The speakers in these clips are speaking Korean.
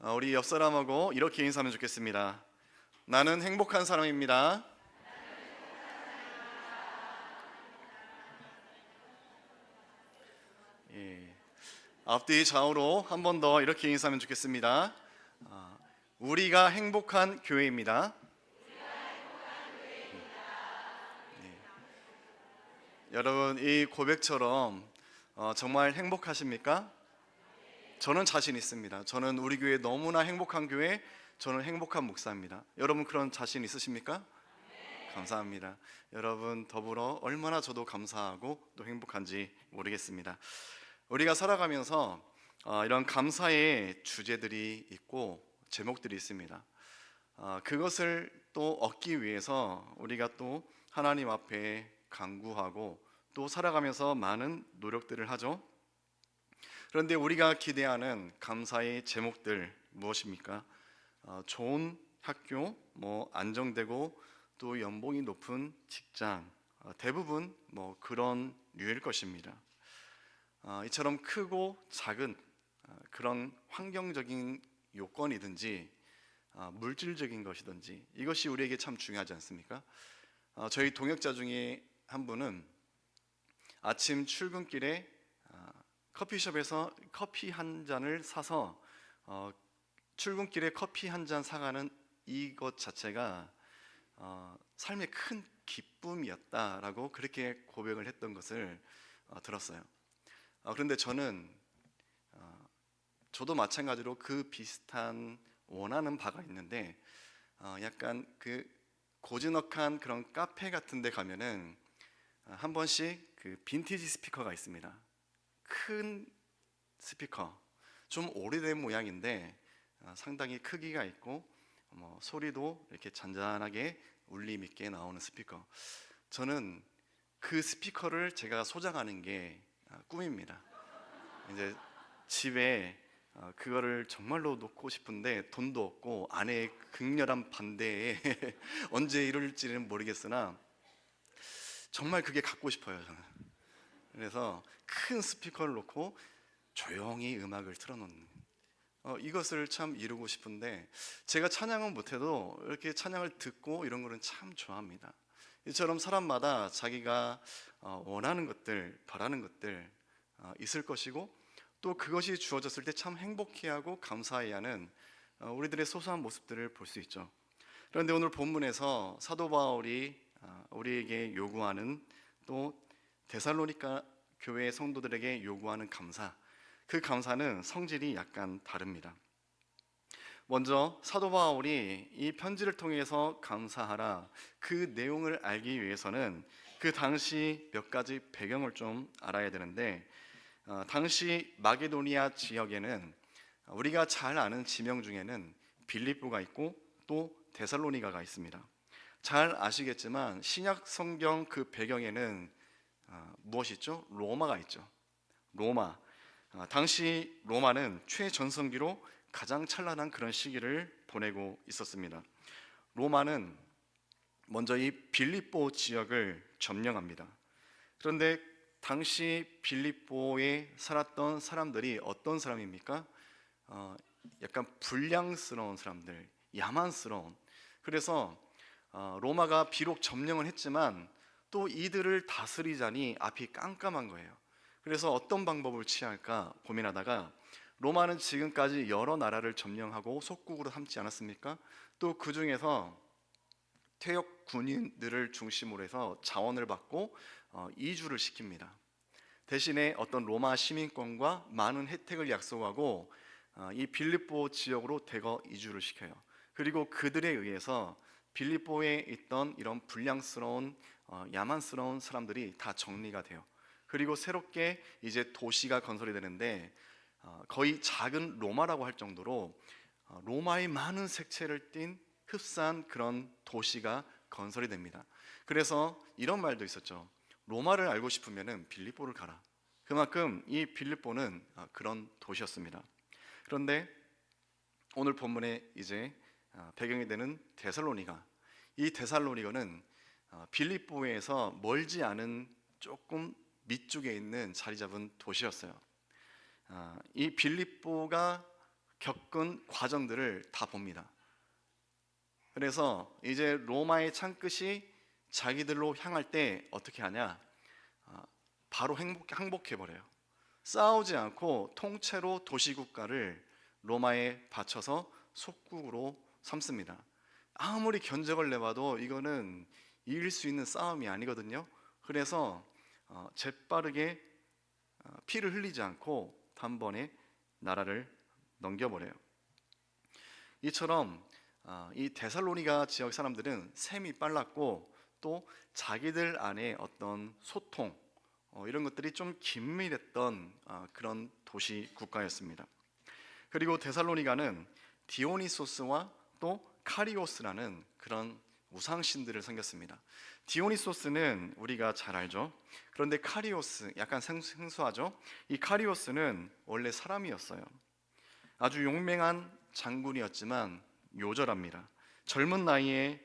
우리 옆 사람하고 이렇게 인사하면 좋겠습니다. 나는 행복한 사람입니다. 예. 앞뒤 좌우로 한 번 더 이렇게 인사하면 좋겠습니다. 아, 우리가 행복한 교회입니다. 네. 여러분, 이 고백처럼 정말 행복하십니까? 저는 자신 있습니다. 저는 우리 교회 너무나 행복한 교회, 저는 행복한 목사입니다. 여러분 그런 자신 있으십니까? 감사합니다. 여러분 더불어 얼마나 저도 감사하고 또 행복한지 모르겠습니다. 우리가 살아가면서 이런 감사의 주제들이 있고 제목들이 있습니다. 그것을 또 얻기 위해서 우리가 또 하나님 앞에 간구하고 또 살아가면서 많은 노력들을 하죠. 그런데 우리가 기대하는 감사의 제목들 무엇입니까? 좋은 학교, 안정되고 또 연봉이 높은 직장, 대부분 그런 류일 것입니다. 이처럼 크고 작은 그런 환경적인 요건이든지 물질적인 것이든지 이것이 우리에게 참 중요하지 않습니까? 저희 동역자 중에 한 분은 아침 출근길에 커피숍에서 커피 한 잔을 사서 출근길에 커피 한 잔 사가는 이것 자체가 삶의 큰 기쁨이었다라고 그렇게 고백을 했던 것을 들었어요. 그런데 저도 마찬가지로 그 비슷한 원하는 바가 있는데 약간 그 고즈넉한 그런 카페 같은 데 가면은 한 번씩 그 빈티지 스피커가 있습니다. 큰 스피커, 좀 오래된 모양인데 상당히 크기가 있고 소리도 이렇게 잔잔하게 울림 있게 나오는 스피커. 저는 그 스피커를 제가 소장하는 게 꿈입니다. 이제 집에 그거를 정말로 놓고 싶은데 돈도 없고 아내의 극렬한 반대에 언제 이룰지는 모르겠으나 정말 그게 갖고 싶어요, 저는. 그래서 큰 스피커를 놓고 조용히 음악을 틀어놓는 이것을 참 이루고 싶은데 제가 찬양은 못해도 이렇게 찬양을 듣고 이런 거는 참 좋아합니다. 이처럼 사람마다 자기가 원하는 것들, 바라는 것들 있을 것이고 또 그것이 주어졌을 때 참 행복해하고 감사해하는 우리들의 소소한 모습들을 볼 수 있죠. 그런데 오늘 본문에서 사도 바울이 우리에게 요구하는 또 데살로니가 교회 성도들에게 요구하는 감사, 그 감사는 성질이 약간 다릅니다. 먼저 사도 바울이 이 편지를 통해서 감사하라 그 내용을 알기 위해서는 그 당시 몇 가지 배경을 좀 알아야 되는데 당시 마게도니아 지역에는 우리가 잘 아는 지명 중에는 빌립보가 있고 또 데살로니가가 있습니다. 잘 아시겠지만 신약 성경 그 배경에는 무엇이 있죠? 로마가 있죠. 로마. 당시 로마는 최전성기로 가장 찬란한 그런 시기를 보내고 있었습니다. 로마는 먼저 이 빌립보 지역을 점령합니다. 그런데 당시 빌립보에 살았던 사람들이 어떤 사람입니까? 약간 불량스러운 사람들, 야만스러운. 그래서 로마가 비록 점령을 했지만 또 이들을 다스리자니 앞이 깜깜한 거예요. 그래서 어떤 방법을 취할까 고민하다가 로마는 지금까지 여러 나라를 점령하고 속국으로 삼지 않았습니까? 또 그 중에서 퇴역 군인들을 중심으로 해서 자원을 받고 이주를 시킵니다. 대신에 어떤 로마 시민권과 많은 혜택을 약속하고 이 빌립보 지역으로 대거 이주를 시켜요. 그리고 그들에 의해서 빌립보에 있던 이런 불량스러운 야만스러운 사람들이 다 정리가 돼요. 그리고 새롭게 이제 도시가 건설이 되는데 거의 작은 로마라고 할 정도로 로마의 많은 색채를 띤 흡사한 그런 도시가 건설이 됩니다. 그래서 이런 말도 있었죠. 로마를 알고 싶으면 빌립보를 가라. 그만큼 이 빌립보는 그런 도시였습니다. 그런데 오늘 본문에 이제 배경이 되는 데살로니가, 이 데살로니가는 빌립보에서 멀지 않은 조금 밑쪽에 있는 자리 잡은 도시였어요. 이 빌립보가 겪은 과정들을 다 봅니다. 그래서 이제 로마의 창끝이 자기들로 향할 때 어떻게 하냐? 바로 항복해버려요. 싸우지 않고 통째로 도시국가를 로마에 바쳐서 속국으로 삼습니다. 아무리 견적을 내봐도 이거는 이길 수 있는 싸움이 아니거든요. 그래서 재빠르게 피를 흘리지 않고 단번에 나라를 넘겨버려요. 이처럼 이 데살로니가 지역 사람들은 셈이 빨랐고 또 자기들 안에 어떤 소통 이런 것들이 좀 긴밀했던 그런 도시 국가였습니다. 그리고 데살로니가는 디오니소스와 또 카리오스라는 그런 우상신들을 섬겼습니다. 디오니소스는 우리가 잘 알죠. 그런데 카리오스 약간 생소하죠. 이 카리오스는 원래 사람이었어요. 아주 용맹한 장군이었지만 요절합니다. 젊은 나이에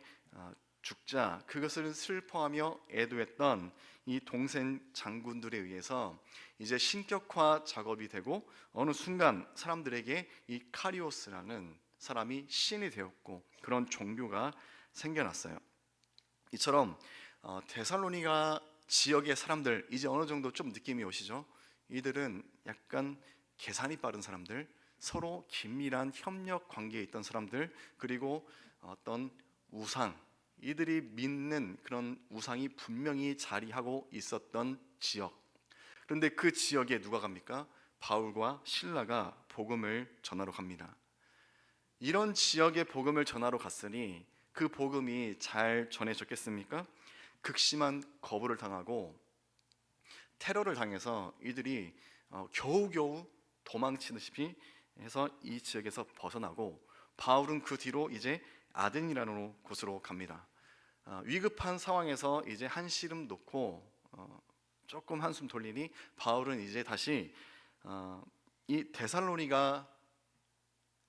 죽자 그것을 슬퍼하며 애도했던 이 동생 장군들에 의해서 이제 신격화 작업이 되고 어느 순간 사람들에게 이 카리오스라는 사람이 신이 되었고 그런 종교가 생겨났어요. 이처럼 데살로니가 지역의 사람들 이제 어느 정도 좀 느낌이 오시죠? 이들은 약간 계산이 빠른 사람들, 서로 긴밀한 협력 관계에 있던 사람들, 그리고 어떤 우상, 이들이 믿는 그런 우상이 분명히 자리하고 있었던 지역. 그런데 그 지역에 누가 갑니까? 바울과 실라가 복음을 전하러 갑니다. 이런 지역에 복음을 전하러 갔으니 그 복음이 잘 전해졌겠습니까? 극심한 거부를 당하고 테러를 당해서 이들이 겨우겨우 도망치듯이 해서 이 지역에서 벗어나고 바울은 그 뒤로 이제 아덴이라는 곳으로 갑니다. 위급한 상황에서 이제 한시름 놓고 조금 한숨 돌리니 바울은 이제 다시 이 데살로니가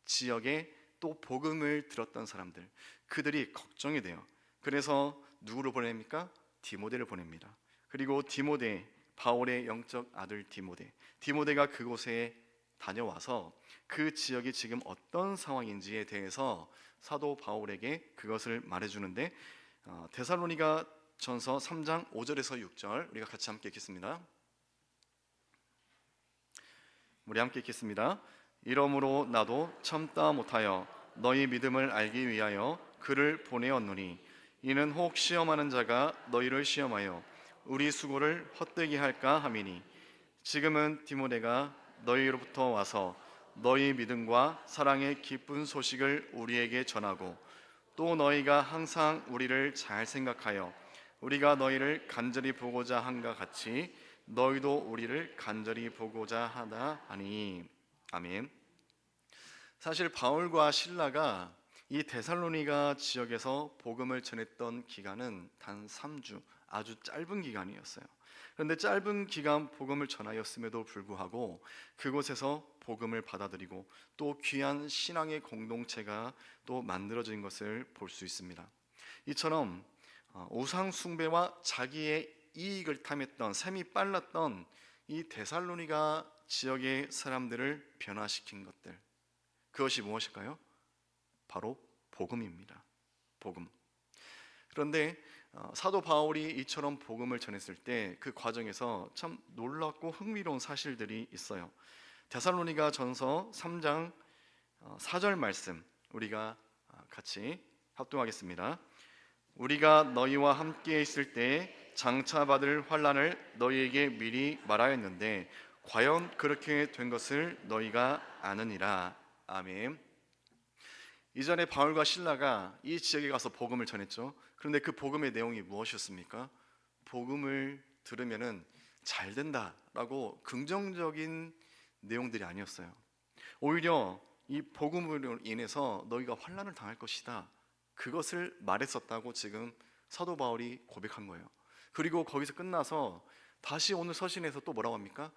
지역에 또 복음을 들었던 사람들 그들이 걱정이 돼요. 그래서 누구를 보냅니까? 디모데를 보냅니다. 그리고 디모데, 바울의 영적 아들 디모데가 그곳에 다녀와서 그 지역이 지금 어떤 상황인지에 대해서 사도 바울에게 그것을 말해주는데 데살로니가 전서 3장 5절에서 6절 우리가 같이 함께 읽겠습니다. 우리 함께 읽겠습니다. 이러므로 나도 참다 못하여 너희 믿음을 알기 위하여 그를 보내었노니 이는 혹 시험하는 자가 너희를 시험하여 우리 수고를 헛되게 할까 함이니 지금은 디모데가 너희로부터 와서 너희 믿음과 사랑의 기쁜 소식을 우리에게 전하고 또 너희가 항상 우리를 잘 생각하여 우리가 너희를 간절히 보고자 한가 같이 너희도 우리를 간절히 보고자 하다 하니 아멘. 사실 바울과 실라가 이 데살로니가 지역에서 복음을 전했던 기간은 단 3주, 아주 짧은 기간이었어요. 그런데 짧은 기간 복음을 전하였음에도 불구하고 그곳에서 복음을 받아들이고 또 귀한 신앙의 공동체가 또 만들어진 것을 볼 수 있습니다. 이처럼 우상 숭배와 자기의 이익을 탐했던 셈이 빨랐던 이 데살로니가 지역의 사람들을 변화시킨 것들, 그것이 무엇일까요? 바로 복음입니다. 복음. 그런데 사도 바울이 이처럼 복음을 전했을 때 그 과정에서 참 놀랍고 흥미로운 사실들이 있어요. 데살로니가 전서 3장 4절 말씀 우리가 같이 합동하겠습니다. 우리가 너희와 함께 있을 때 장차 받을 환난을 너희에게 미리 말하였는데 과연 그렇게 된 것을 너희가 아느니라. 아멘. 이전에 바울과 실라가 이 지역에 가서 복음을 전했죠. 그런데 그 복음의 내용이 무엇이었습니까? 복음을 들으면은 잘 된다라고 긍정적인 내용들이 아니었어요. 오히려 이 복음으로 인해서 너희가 환난을 당할 것이다, 그것을 말했었다고 지금 사도 바울이 고백한 거예요. 그리고 거기서 끝나서 다시 오늘 서신에서 또 뭐라고 합니까?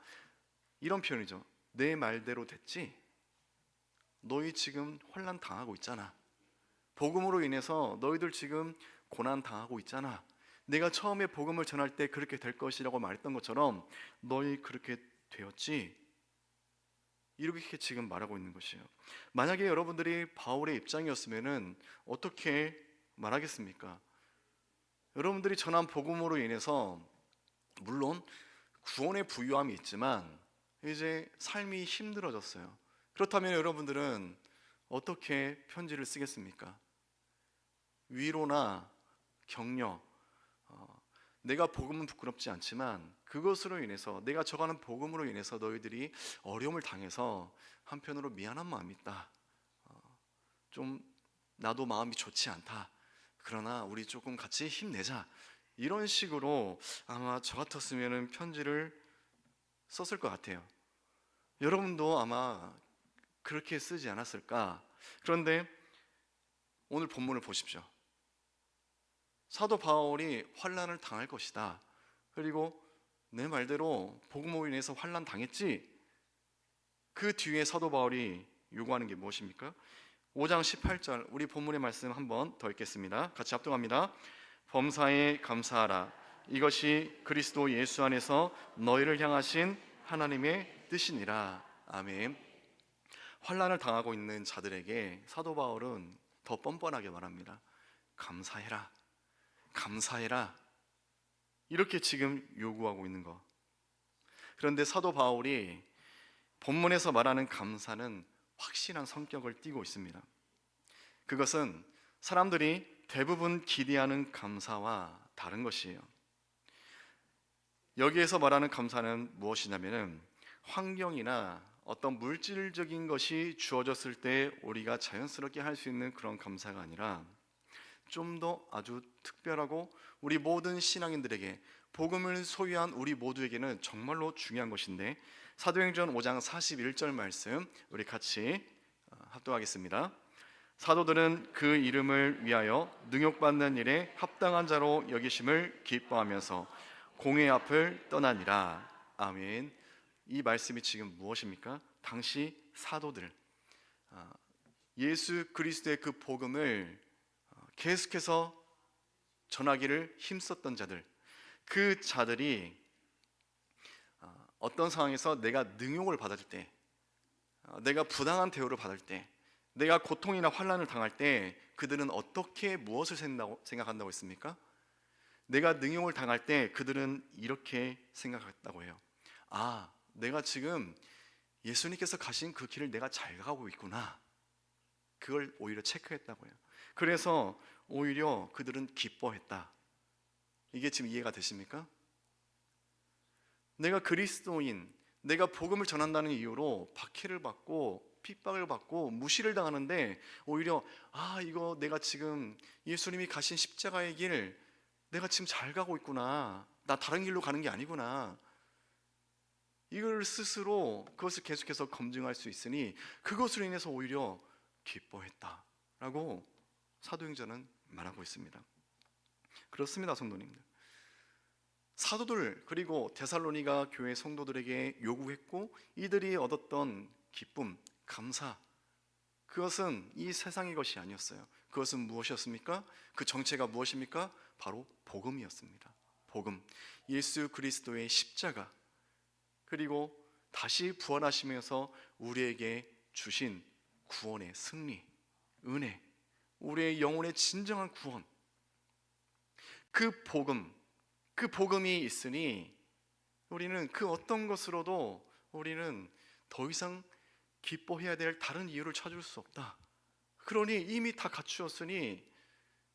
이런 표현이죠. 내 말대로 됐지? 너희 지금 환난 당하고 있잖아. 복음으로 인해서 너희들 지금 고난 당하고 있잖아. 내가 처음에 복음을 전할 때 그렇게 될 것이라고 말했던 것처럼 너희 그렇게 되었지? 이렇게 지금 말하고 있는 것이에요. 만약에 여러분들이 바울의 입장이었으면은 어떻게 말하겠습니까? 여러분들이 전한 복음으로 인해서 물론 구원의 부유함이 있지만 이제 삶이 힘들어졌어요. 그렇다면 여러분들은 어떻게 편지를 쓰겠습니까? 위로나 격려, 내가 복음은 부끄럽지 않지만 그것으로 인해서, 내가 적어가는 복음으로 인해서 너희들이 어려움을 당해서 한편으로 미안한 마음이 있다, 좀 나도 마음이 좋지 않다, 그러나 우리 조금 같이 힘내자, 이런 식으로 아마 저 같았으면 편지를 썼을 것 같아요. 여러분도 아마 그렇게 쓰지 않았을까? 그런데 오늘 본문을 보십시오. 사도 바울이 환난을 당할 것이다, 그리고 내 말대로 복음으로 인해서 환난 당했지? 그 뒤에 사도 바울이 요구하는 게 무엇입니까? 5장 18절, 우리 본문의 말씀 한번 더 읽겠습니다. 같이 합독합니다. 범사에 감사하라. 이것이 그리스도 예수 안에서 너희를 향하신 하나님의 뜻이니라. 아멘. 환난을 당하고 있는 자들에게 사도 바울은 더 뻔뻔하게 말합니다. 감사해라, 감사해라, 이렇게 지금 요구하고 있는 거. 그런데 사도 바울이 본문에서 말하는 감사는 확실한 성격을 띠고 있습니다. 그것은 사람들이 대부분 기대하는 감사와 다른 것이에요. 여기에서 말하는 감사는 무엇이냐면은 환경이나 어떤 물질적인 것이 주어졌을 때 우리가 자연스럽게 할 수 있는 그런 감사가 아니라 좀 더 아주 특별하고 우리 모든 신앙인들에게, 복음을 소유한 우리 모두에게는 정말로 중요한 것인데, 사도행전 5장 41절 말씀 우리 같이 합독하겠습니다. 사도들은 그 이름을 위하여 능욕받는 일에 합당한 자로 여기심을 기뻐하면서 공회 앞을 떠나니라. 아멘. 이 말씀이 지금 무엇입니까? 당시 사도들, 예수 그리스도의 그 복음을 계속해서 전하기를 힘썼던 자들, 그 자들이 어떤 상황에서 내가 능욕을 받을 때, 내가 부당한 대우를 받을 때, 내가 고통이나 환난을 당할 때 그들은 어떻게 무엇을 생각한다고 했습니까? 내가 능욕을 당할 때 그들은 이렇게 생각했다고 해요. 아, 내가 지금 예수님께서 가신 그 길을 내가 잘 가고 있구나. 그걸 오히려 체크했다고 해요. 그래서 오히려 그들은 기뻐했다. 이게 지금 이해가 되십니까? 내가 그리스도인, 내가 복음을 전한다는 이유로 박해를 받고 핍박을 받고 무시를 당하는데 오히려 이거 내가 지금 예수님이 가신 십자가의 길 내가 지금 잘 가고 있구나, 나 다른 길로 가는 게 아니구나, 이걸 스스로 그것을 계속해서 검증할 수 있으니 그것으로 인해서 오히려 기뻐했다라고 사도행전은 말하고 있습니다. 그렇습니다, 성도님들. 사도들 그리고 데살로니가 교회 성도들에게 요구했고 이들이 얻었던 기쁨, 감사, 그것은 이 세상의 것이 아니었어요. 그것은 무엇이었습니까? 그 정체가 무엇입니까? 바로 복음이었습니다. 복음, 예수 그리스도의 십자가, 그리고 다시 부활하시면서 우리에게 주신 구원의 승리, 은혜, 우리의 영혼의 진정한 구원, 그 복음, 그 복음이 있으니 우리는 그 어떤 것으로도 우리는 더 이상 기뻐해야 될 다른 이유를 찾을 수 없다. 그러니 이미 다 갖추었으니,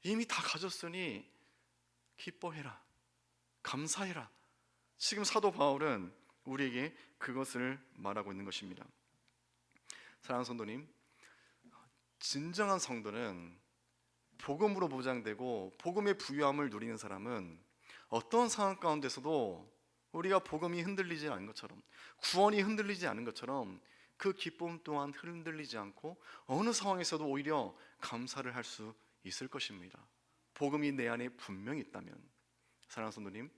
이미 다 가졌으니 기뻐해라, 감사해라. 지금 사도 바울은 우리에게 그것을 말하고 있는 것입니다. 사랑하는 성도님, 진정한 성도는 복음으로 보장되고 복음의 부유함을 누리는 사람은 어떤 상황 가운데서도 우리가 복음이 흔들리지 않은 것처럼, 구원이 흔들리지 않은 것처럼 그 기쁨 또한 흔들리지 않고 어느 상황에서도 오히려 감사를 할 수 있을 것입니다. 복음이 내 안에 분명히 있다면. 사랑하는 성도님,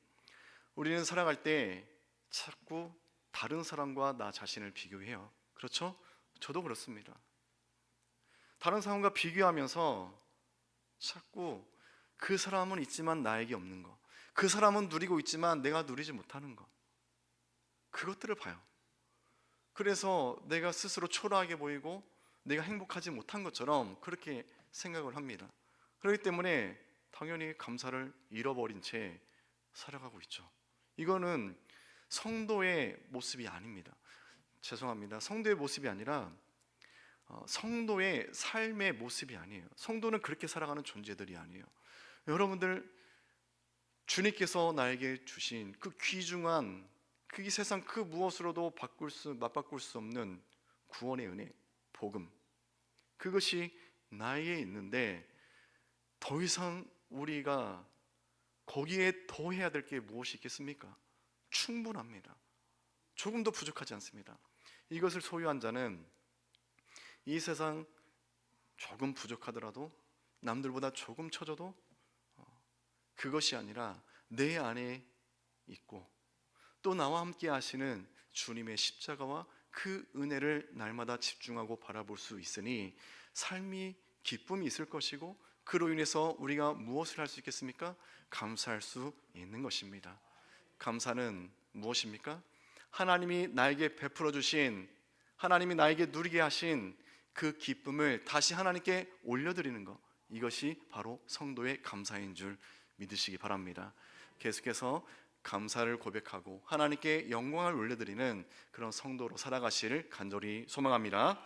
우리는 살아갈 때 자꾸 다른 사람과 나 자신을 비교해요. 그렇죠? 저도 그렇습니다. 다른 사람과 비교하면서 자꾸 그 사람은 있지만 나에게 없는 거, 그 사람은 누리고 있지만 내가 누리지 못하는 것, 그것들을 봐요. 그래서 내가 스스로 초라하게 보이고 내가 행복하지 못한 것처럼 그렇게 생각을 합니다. 그렇기 때문에 당연히 감사를 잃어버린 채 살아가고 있죠. 이거는 성도의 모습이 아닙니다. 죄송합니다. 성도의 모습이 아니라 성도의 삶의 모습이 아니에요. 성도는 그렇게 살아가는 존재들이 아니에요. 여러분들, 주님께서 나에게 주신 그 귀중한, 그 이 세상 그 무엇으로도 맞바꿀 수 없는 구원의 은혜, 복음, 그것이 나에게 있는데 더 이상 우리가 거기에 더 해야 될 게 무엇이 있겠습니까? 충분합니다. 조금 더 부족하지 않습니다. 이것을 소유한 자는 이 세상 조금 부족하더라도, 남들보다 조금 처져도 그것이 아니라 내 안에 있고 또 나와 함께 하시는 주님의 십자가와 그 은혜를 날마다 집중하고 바라볼 수 있으니 삶이 기쁨이 있을 것이고, 그로 인해서 우리가 무엇을 할 수 있겠습니까? 감사할 수 있는 것입니다. 감사는 무엇입니까? 하나님이 나에게 베풀어 주신, 하나님이 나에게 누리게 하신 그 기쁨을 다시 하나님께 올려드리는 것, 이것이 바로 성도의 감사인 줄 믿으시기 바랍니다. 계속해서 감사를 고백하고 하나님께 영광을 올려드리는 그런 성도로 살아가시를 간절히 소망합니다.